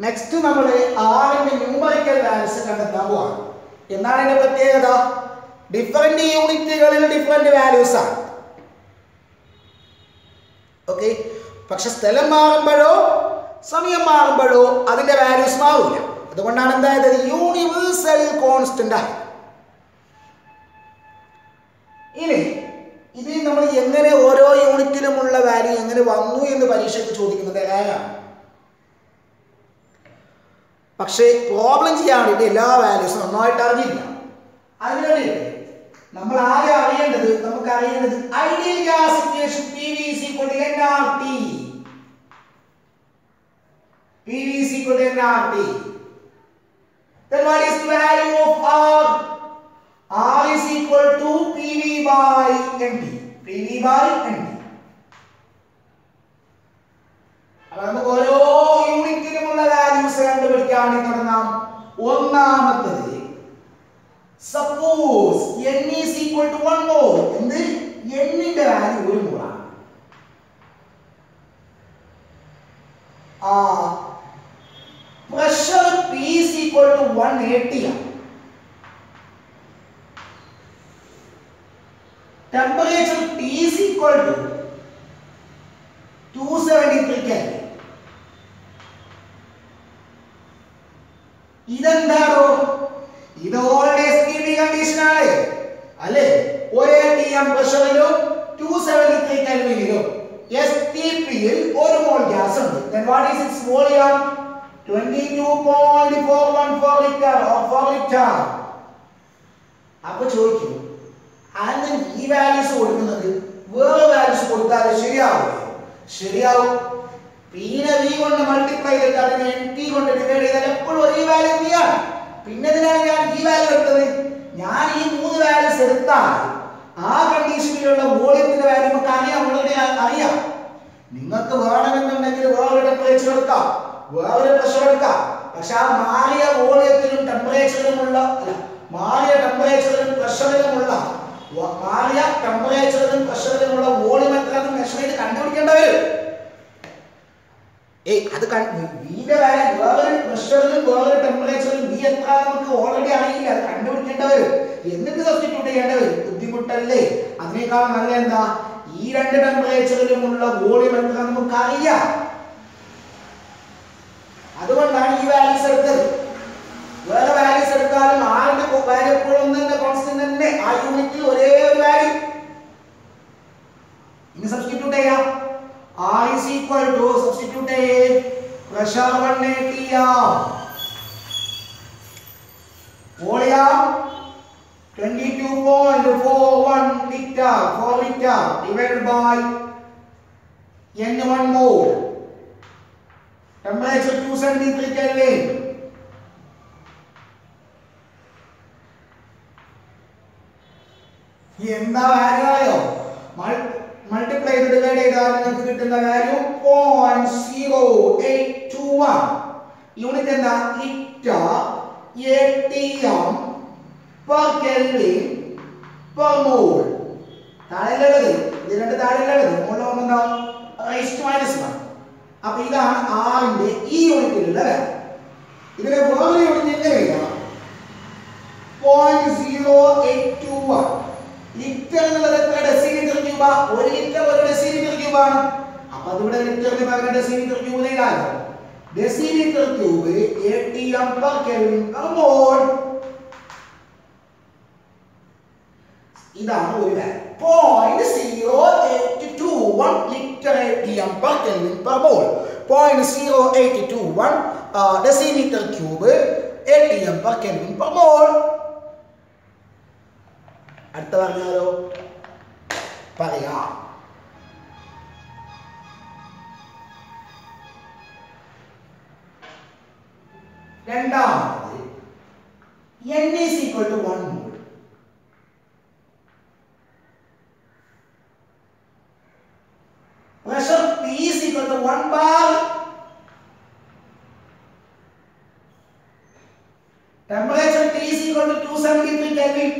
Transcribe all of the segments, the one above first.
Next നമ്മൾ ആറിന്റെ numerical values കണ്ടെത്താൻ പോവാണ്. എന്താണ് അതിന്റെ പ്രത്യേകത? ഡിഫറെന്റ് യൂണിറ്റുകളിൽ ഡിഫറെന്റ് വാല്യൂസ് ആണ്. ഓക്കെ, പക്ഷെ സ്ഥലം മാറുമ്പോഴോ സമയം മാറുമ്പോഴോ അതിന്റെ വാല്യൂസ് മാറില്ല. അതുകൊണ്ടാണ് എന്തായത് യൂണിവേഴ്സൽ കോൺസ്റ്റന്റ് ആയി. ഇനി ഇത് നമ്മൾ എങ്ങനെ ഓരോ യൂണിറ്റിലുമുള്ള വാല്യൂ എങ്ങനെ വന്നു എന്ന് പരീക്ഷയ്ക്ക് ചോദിക്കുന്നത് ഏതാണ്. പക്ഷേ പ്രോബ്ലം ചെയ്യാൻ വേണ്ടിയിട്ട് എല്ലാ വാല്യൂസും നന്നായിട്ട് അറിഞ്ഞില്ല. അതിനുവേണ്ടിയിട്ട് നമ്മൾ ആകെ അറിയേണ്ടത്, നമുക്ക് അറിയേണ്ടത് ideal gas equation PV = nRT. PV = nRT. Then what is the value of R? R is equal to PV by NT. PV by NT. അപ്പോൾ നമുക്ക് ഓരോ യൂണിറ്റിലുമുള്ള വാല്യൂസ് കണ്ടുപിടിക്കാൻ വേണ്ടി തുടങ്ങാം. ഒന്നാമത്തത് suppose n is equal to 1 mole. എന്ത്? n ന്റെ value 1 mole ആണ്. Pressure P is equal to 180 ആണ്. Temperature T is equal to 273 Kelvin. ഇതെന്താണോ? ഇത് ഓൾഡ് STP കണ്ടീഷൻ ആണ് അല്ലേ? ഒരേ TM പ്രഷറിലും 273 കെൽവിനിലും STP യിൽ 1 മോൾ ഗ്യാസ് ഉണ്ട്. Then what is its volume? 22.414 liter or 4 liter. അപ്പോൾ ചോദിക്കും, അങ്ങനെ ഈ വാല്യൂസ് കൊടുക്കുന്നത് വേറെ വാല്യൂസ് കൊടുത്താൽ ശരിയാവും? ശരിയാവും. പിന്നെ V കൊണ്ട് മൾട്ടിപ്ലൈ ചെയ്തിട്ട് അതിനെ NT കൊണ്ട് ഡിവൈഡ് ചെയ്താൽ എപ്പോഴും ഒരേ വാല്യൂ V ആണ്. പിന്നെ ഇതിനാണ് ഞാൻ ഈ വാല്യൂ എടുത്തത്. ഞാൻ ഈ 3 വാല്യൂസ് എടുത്താൽ ആ കണ്ടീഷനിലുള്ള വോളിയത്തിന്റെ വാല്യൂ നമുക്ക് അറിയാം, ഓൾറെഡി അറിയാം. നിങ്ങൾക്ക് വേണമെന്നുണ്ടെങ്കിൽ വേറൊരു ടെമ്പറേച്ചർ എടുക്കാം, വേറൊരു പ്രഷർ എടുക്കാം. പക്ഷെ ആ മാറിയ വോളിയത്തിലും ടെമ്പറേച്ചറിലുമുള്ള മാറിയ ടെമ്പറേച്ചറിലും പ്രഷറിലുമുള്ള വോളിയം എത്രയാണെന്ന് മെഷർ ചെയ്ത് കണ്ടുപിടിക്കേണ്ട വരും. അത് വീന്റെ വാല്യൂ വേറൊരു പ്രഷറിലും വേറൊരു ടെമ്പറേച്ചറിലും V എത്ര നമുക്ക് ഓൾറെഡി അറിയില്ല, അത് കണ്ടുപിടിക്കേണ്ട വരും. എന്നിട്ട് സബ്സ്റ്റിറ്റ്യൂട്ട് ചെയ്യേണ്ട വരും. ബുദ്ധിമുട്ടല്ലേ? അതിനേക്കാൾ നല്ല എന്താ, ഈ രണ്ട് ടെമ്പറേച്ചറിലുമുള്ള വോളിയം എത്ര നമുക്ക് അറിയാം. അതുകൊണ്ടാണ് ഈ വാല്യൂസ് എടുത്തത്. വേറെ വാല്യൂസ് എടുത്താലും ആറിന്റെ വാല്യൂ എപ്പോഴും തന്നെ കോൺസ്റ്റന്റ് തന്നെ, ആ യൂണിറ്റിൽ ഒരേ ഒരു വാല്യൂ. ഇനി സബ്സ്റ്റിറ്റ്യൂട്ട് ചെയ്യാം. R is equal to, substitute a pressure 180 volume 22.41 liter 4 liter divided by n1 mole, temperature 273 Kelvin. എന്താ വാല്യൂ ആയോ? മൾട്ടിപ്ലൈ ചെയ്ത് ഡിവൈഡ് ചെയ്താൽ നിങ്ങൾക്ക് കിട്ടുന്ന വാല്യൂ 0.0821. യൂണിറ്റ് എന്താ? Litre ATM per Kelvin per mole. താഴെയുള്ളത് ഇത് രണ്ട് താഴെയുള്ളത് മുകളിൽ എന്താ? -1. അപ്പൊ ഇതാണ് ആറിന്റെ ഈ യൂണിറ്റിലുള്ള വാല്യൂ. ഇതിനെ വേറെ യൂണിറ്റ് എങ്ങനെ എഴുതാം? 0.0821. ലിറ്റർ എന്നുള്ളത് എത്ര ഡെസിലിറ്റർ ക്യൂബ? 1 ലിറ്റർ 1 ഡെസിലിറ്റർ ക്യൂബാണ്. അപ്പൊ അതിവിടെ ലിറ്ററിന് പകരം ഡെസിലിറ്റർ ക്യൂബ് എഴുതാലോ. Decilitre cube ATM per Kelvin per mole. ഇതാണ് ഒരു value 0.0821 litre ATM per Kelvin per mole. 0.0821 decilitre cube ATM per Kelvin per mole. അടുത്ത പറഞ്ഞാലോ? പറയാം. രണ്ടാമത് n is equal to 1 mole. Pressure P is equal to 1 bar. Temperature T is equal to 273 Kelvin.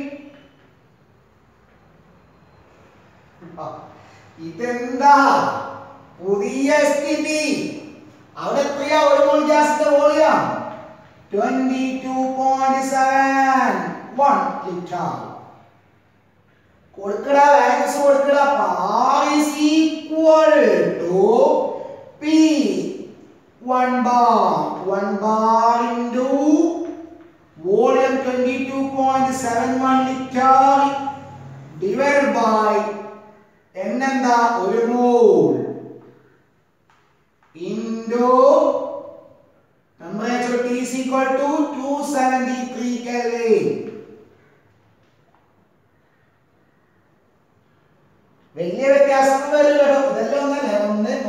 ഇതെന്താ പുതിയ STP? അവിടെ എത്രയാ ഒരു mole ഗ്യാസിന്റെ വോളിയം 22.71 ലിറ്റർ. കൊടുക്കടാ വാല്യൂസ് കൊടുക്കടാ. R is equal to P 1 bar into volume 22.71 liter divided by n എന്താ ഒരു മോൾ into temperature T is equal to 273 Kelvin. വലിയ വ്യത്യാസം വരില്ല കേട്ടോ. ഇതെല്ലാം ഒന്നല്ലേ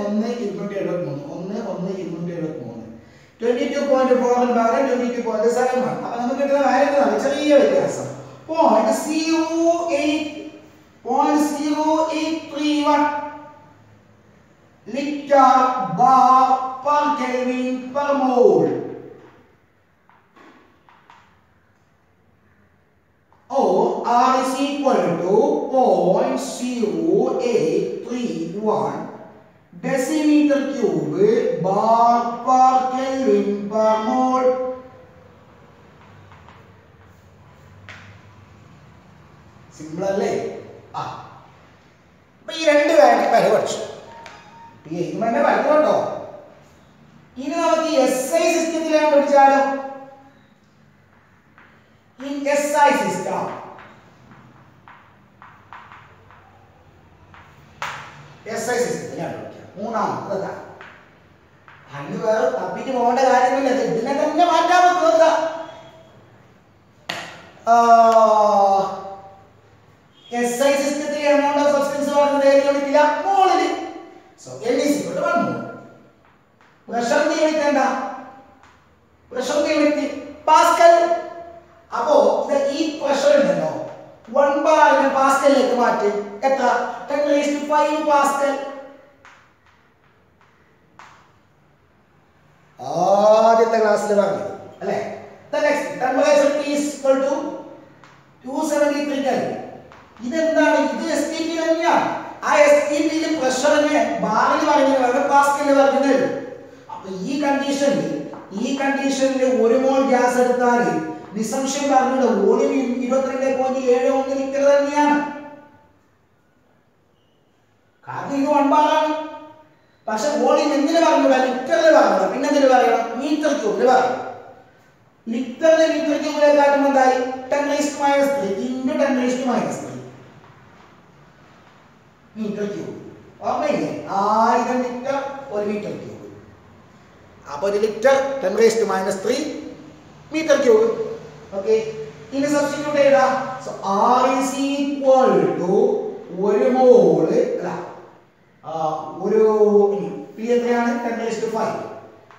1 22.4 പകരം 22.71. അപ്പൊ നമുക്ക് കിട്ടുന്ന വാല്യൂ എന്താണ്? ചെറിയ വ്യത്യാസം 0.0831 liter bar per Kelvin per mole. Or R is equal to 0.0831 decimeter cube bar per Kelvin per mole. Simple അല്ലേ? അപ്പൊ ഈ രണ്ട് വാല്യൂ പഠിച്ചു. ഇങ്ങനെ പഠിക്കണോ? ഇനി നമുക്ക് SI സിസ്റ്റത്തിലാണ് പഠിച്ചാലോ. In SI system, മൂന്നാമത്തെ അന്ന് വേറെ തപ്പിട്ട് പോകേണ്ട കാര്യമില്ല. ഇതിനെ തന്നെ മാറ്റാൻ പറ്റുക. SI സിസ്റ്റത്തിൽ എമൗണ്ട് ഓഫ് സബ്സ്റ്റൻസ് പറയുന്നത് ഏത് യൂണിറ്റില്ല? മോളില്. So N is equal to 1 mole. പ്രഷറിന്റെ യൂണിറ്റ് എന്താ? പ്രഷറിന്റെ യൂണിറ്റ് പാസ്കൽ. അപ്പോ ഈ പ്രഷർ ഉണ്ടല്ലോ 1 ബാറിനെ പാസ്കലിലേക്ക് മാറ്റി എത്ര? 10⁵5 പാസ്കൽ. ആദ്യത്തെ ക്ലാസ്സിൽ പറഞ്ഞത് അല്ലേ? Temperature T is equal to 273 Kelvin. ഇതെന്താണ്? ഇത് STP തന്നെയാണ്. ആ STP പ്രഷറിനെ ബാറിൽ പറയുന്നത് പാസ്കലിൽ പറയുന്നത്. അപ്പൊ ഈ കണ്ടീഷനിൽ ഒരു മോൾ ഗ്യാസ് എടുത്താൽ നിസ്സംശയം പറഞ്ഞത് വോളിയം 22.71 ലിറ്റർ തന്നെയാണ്. കാരണം ഇത് 1 ബാറാണ്. പക്ഷെ വോളിയം എന്തിനു പറഞ്ഞൂടാ? ലിറ്ററിൽ പറഞ്ഞൂടാ. പിന്നെ എന്തിനു പറയണം? മീറ്റർ ക്യൂബിൽ പറയണം. ലിറ്ററിന് മീറ്റർ ക്യൂബിലെ കാട്ടുമ്പോൾ എന്തായി? 10⁻³ into 10⁻³ മീറ്റർ ക്യൂബ്. ഓർമ്മയില്ലേ? 1000 ലിറ്റർ ഒരു മീറ്റർ ക്യൂബ്. അപ്പൊ ഒരു ലിറ്റർ 10⁻³ മീറ്റർ ക്യൂബ്. ഓക്കെ, ഇനി സബ്സ്റ്റിറ്റ്യൂട്ട് ചെയ്താ. So R is equal to ഒരു മോള് അല്ല ഒരു P എത്രയാണ്?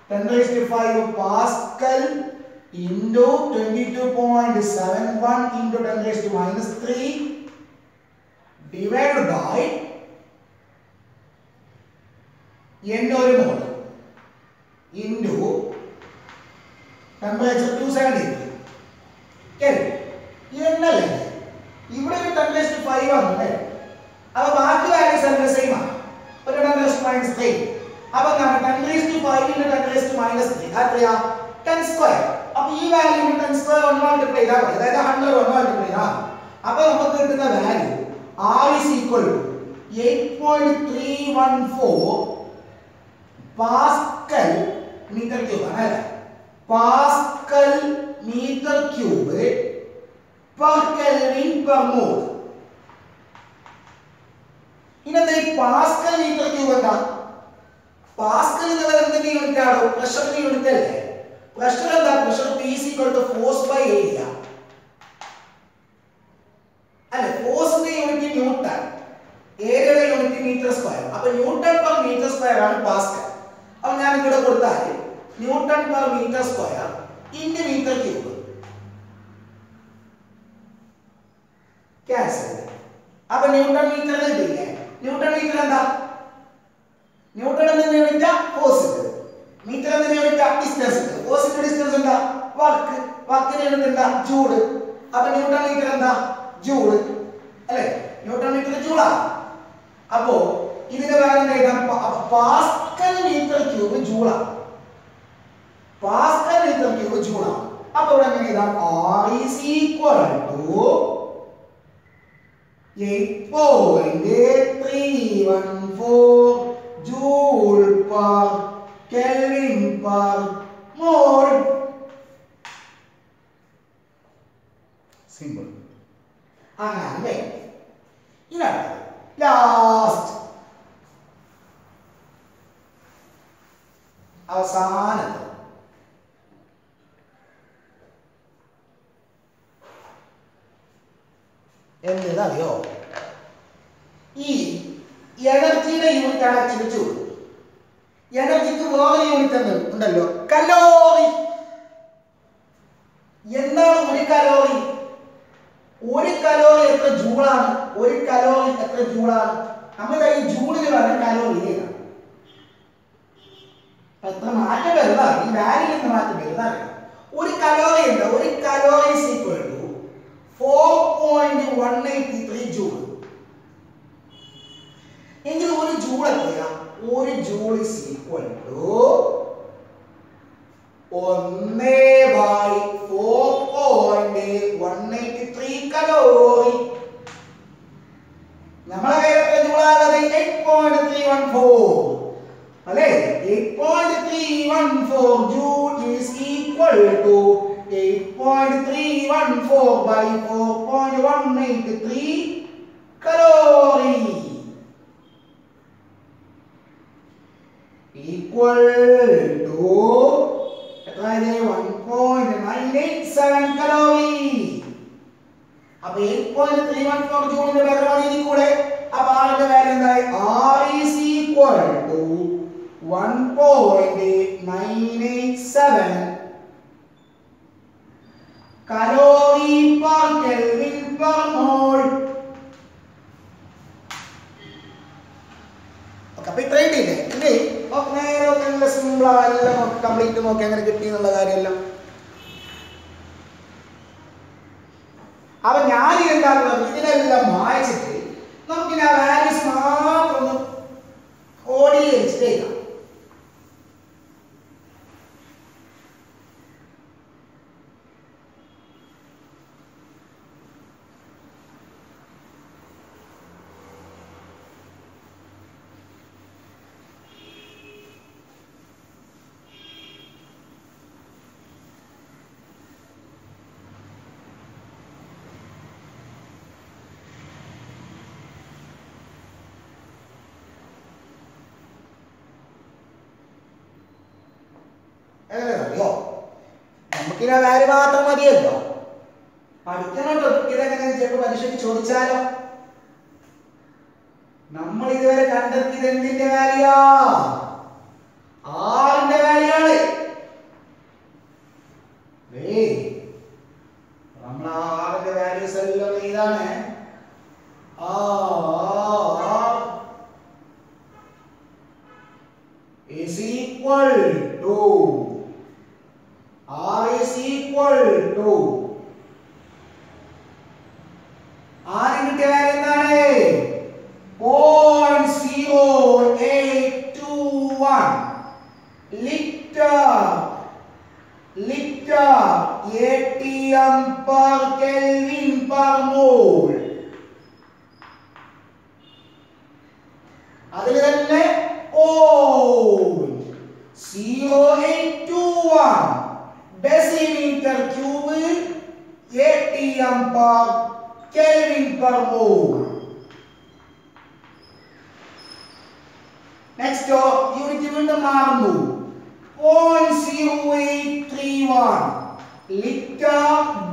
10⁵5 Pascal into 22.71 into 10⁻³ divided by n ഒരു മോൾ into temperature 273 Kelvin. എന്നല്ലേ ഇവിടെ ഒരു 10⁵5 വന്നല്ലേ? അപ്പൊ ബാക്കി വാല്യൂസ് എല്ലാം സെയിം ആണ്. ഒരു 10⁻³ അപ്പൊ എന്താണ്? 10⁵5 into 10⁻³ എത്രയാ? 10². അപ്പൊ ഈ വാല്യൂ 10² കൊണ്ട് മൾട്ടിപ്ലൈ ചെയ്താൽ മതി. അതായത് 100 കൊണ്ട് മൾട്ടിപ്ലൈ ചെയ്താൽ. അപ്പൊ നമുക്ക് കിട്ടുന്ന value R is equal to 8.314 pascal metre cube ആണ് അല്ലേ? Pascal metre cube per Kelvin per mole. ഇനി ഈ പാസ്കൽ മീറ്റർ ക്യൂബ് എന്താ? പാസ്കൽ എന്ന് പറയുന്നത് യൂണിറ്റ് ആണോ? പ്രഷറിന്റെ യൂണിറ്റ് അല്ലേ? പ്രഷർ എന്താ? Pressure P is equal to force by area അല്ലെ? ഫോഴ്സിന്റെ യൂണിറ്റ് ന്യൂട്ടൺ, ഏരിയയുടെ യൂണിറ്റ് മീറ്റർ സ്ക്വയർ. അപ്പൊ ന്യൂട്ടൺ പെർ മീറ്റർ സ്ക്വയർ ആണ് പാസ്കൽ. അപ്പൊ ഞാൻ ഇവിടെ കൊടുത്താൽ newton per metre square into metre cube cancel. അപ്പൊ ന്യൂട്ടൺ മീറ്റർ കിട്ടില്ലേ? ന്യൂട്ടൺ മീറ്റർ എന്താ? ന്യൂട്ടൺ എന്ന യൂണിറ്റ് ഫോഴ്സിന്റെ, മീറ്റർ എന്ന യൂണിറ്റ് ഡിസ്റ്റൻസ്. ഫോഴ്സിന്റെ ഡിസ്റ്റൻസ് എന്താ? വർക്ക്. വർക്കിന്റെ യൂണിറ്റ് എന്താ? ജൂൾ. അപ്പൊ ന്യൂട്ടൺ മീറ്റർ എന്താ? ജൂൾ അല്ലേ? ന്യൂട്ടൺ മീറ്റർ ജൂളാ. അപ്പോ ഇതിന്റെ വാല്യൂ എഴുതാം. പാസ്കൽ മീറ്റർ ക്യൂബ് ജൂളാ. പാസ്കൽ മീറ്റർ ക്യൂബ് ജൂളാണ്. അപ്പോൾ ഇവിടെ എങ്ങനെ എഴുതാം? R is equal to 8.314 joule per Kelvin per mole. Simple. അങ്ങനെ ഇതാണ് ലാസ്റ്റ് അവസാനത്തെ എന്തെന്നറിയോ? ഈ എനർജിയുടെ യൂണിറ്റ് ആണ് ചിന്തിച്ചു. എനർജിക്ക് വേറെ യൂണിറ്റ് ഉണ്ടല്ലോ, കലോറി. എന്താണ് ഒരു കലോറി? ഒരു കലോറി എത്ര ജൂളാണ്? ഒരു കലോറി എത്ര ജൂളാണ്? നമ്മൾ ഈ ജൂളിലാണ് കലോറിയിലാണ്. എത്ര മാറ്റം വരുന്നതാണ്, ഈ വാല്യൂ എത്ര മാറ്റം വരുന്നതാണ്. ഒരു കലോറി ഉണ്ട്, ഒരു calorie is equal to 4.183 joule. എങ്കിൽ ഒരു ജൂൾ എത്രയാണ്? ഒരു joule is equal to 1/4.183 calorie. നമ്മളെ കയ്യിൽ എത്ര ജൂളാണത്? 8.314 അല്ലേ? 8.314 joule is equal to 8.314 by 4.183 calorie equal to 1.987 calorie. അപ്പൊ 8.314 ജൂളിന്റെ പകരം കൂടെ അപ്പൊ ആറിന്റെ വാല്യൂ എന്തായി? R is equal to 1.987 calorie per Kelvin per mole. അപ്പൊ ഇത്രയും ഇല്ലേ? ഇല്ലേ? നേരെ സിമ്പിൾ എല്ലാം കംപ്ലീറ്റ് നോക്കി അങ്ങനെ കിട്ടി എന്നുള്ള കാര്യമല്ല. അപ്പൊ ഞാൻ എന്താക്കുന്നത്? ഇതിനെല്ലാം വായിച്ചിട്ട് നമുക്കിനി ആ വാല്യൂസ് മാത്രം ഒന്ന് ഓഡിയൻസ് ചെയ്യാം. എങ്ങനെയോ നമുക്കിനി ആ വാല്യൂ മാത്രം മതിയല്ലോ. പഠിക്കണല്ലോ ഇതെങ്ങനെ ചിലപ്പോൾ പരീക്ഷയ്ക്ക് ചോദിച്ചാലോ. നമ്മൾ ഇതുവരെ കണ്ടെത്തിയത് എന്തിന്റെ വാല്യൂയാ? ആറിന്റെ വാല്യൂ ആണ്. നമ്മൾ ആറിന്റെ വാല്യൂസ് എല്ലാം ഇതാണ്. is equal to R is equal to R കിട്ടിയ വാല്യൂ എന്താണ്? 0.0821 litre ATM per Kelvin per mole. അതിൽ തന്നെ 0.0821 decimeter cube ATM per Kelvin per mole. Next unit വീണ്ടും മാറുന്നു. 0.0831 litre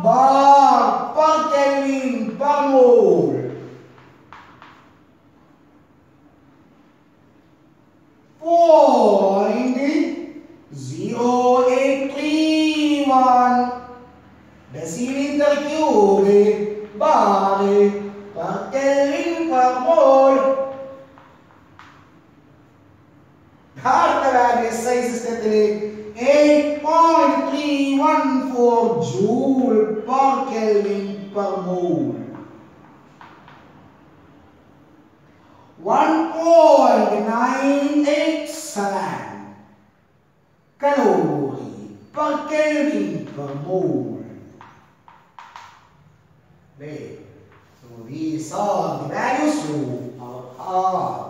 bar per Kelvin per mole. 0.0831 decimeter cube bar per Kelvin per mole. അടുത്ത value SI സിസ്റ്റത്തിലെ 8.314 joule per Kelvin per mole. 1.987 calorie kV per mole. So these are the values of R.